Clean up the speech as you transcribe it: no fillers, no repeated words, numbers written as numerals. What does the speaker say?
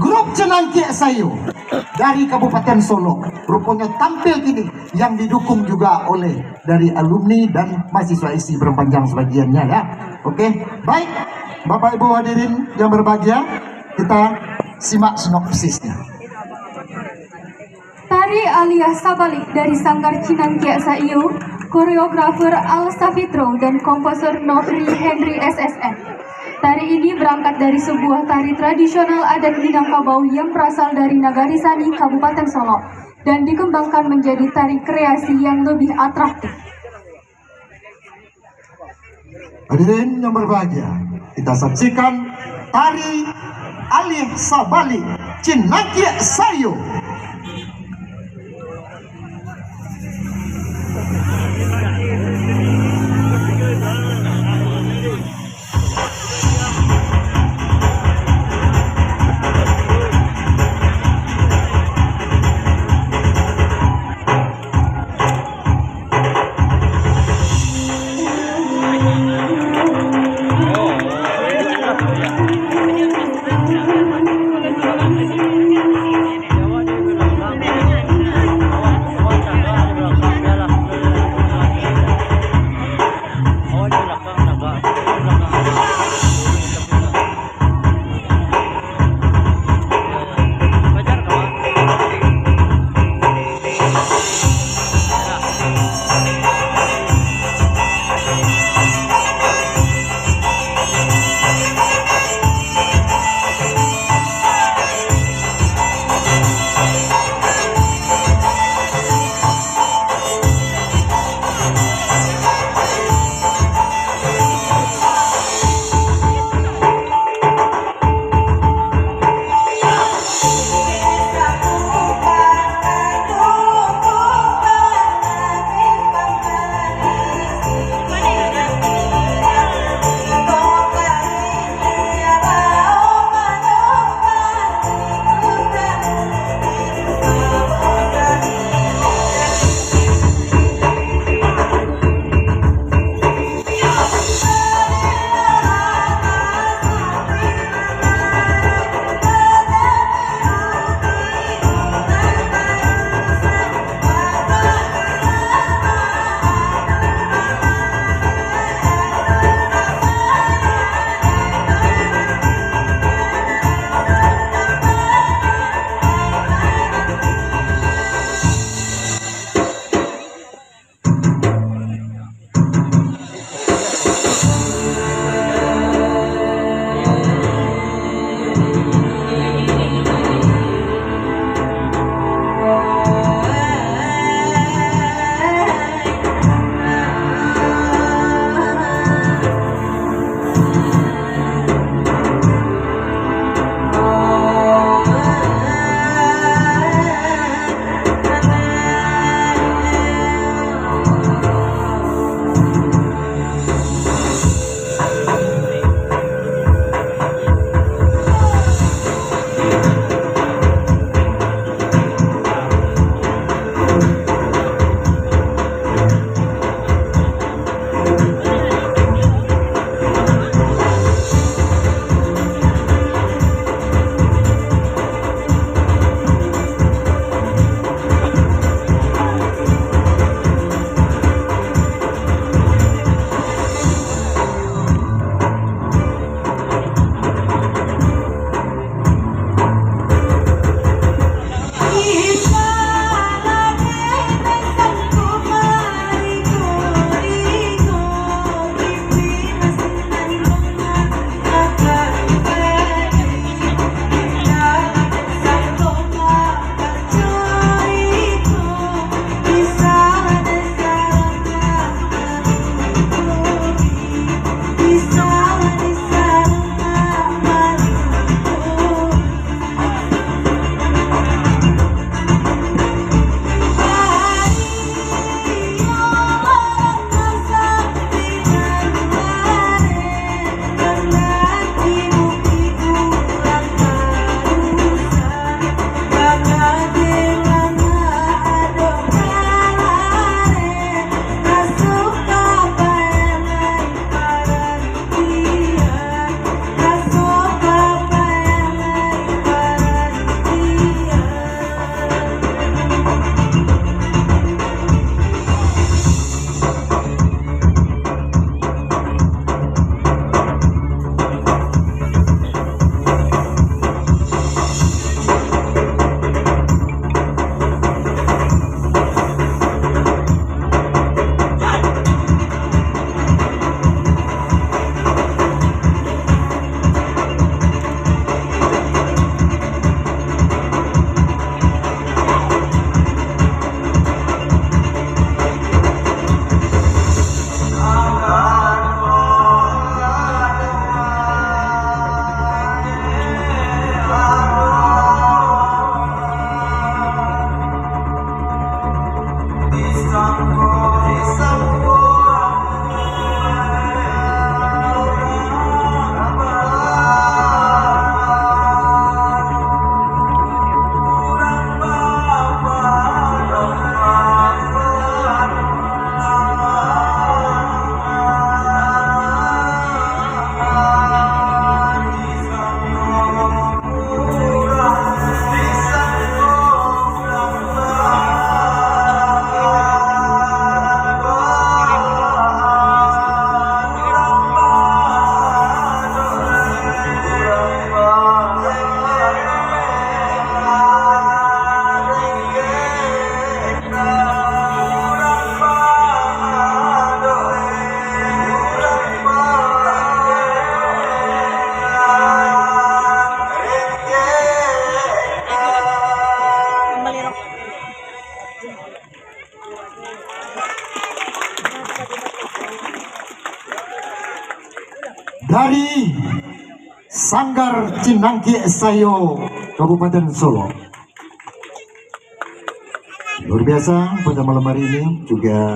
Grup Cenangki Sayu dari Kabupaten Solo rupanya tampil kini, yang didukung juga oleh dari alumni dan mahasiswa isi berpanjang sebagiannya ya. Oke, baik Bapak Ibu hadirin yang berbahagia, kita simak sinopsisnya. Tari alias Sabalik dari Sanggar Cinangkia Sayu, koreografer Al Safitro dan komposer Nofri Henry SSN. Tari ini berangkat dari sebuah tari tradisional adat Minangkabau yang berasal dari Nagari Sani, Kabupaten Solo, dan dikembangkan menjadi tari kreasi yang lebih atraktif. Hadirin yang berbahagia, kita saksikan tari alias Sabalik Cinangkia Sayu. dari Sanggar Cinangki Sayo, Kabupaten Solo. Luar biasa pada malam hari ini juga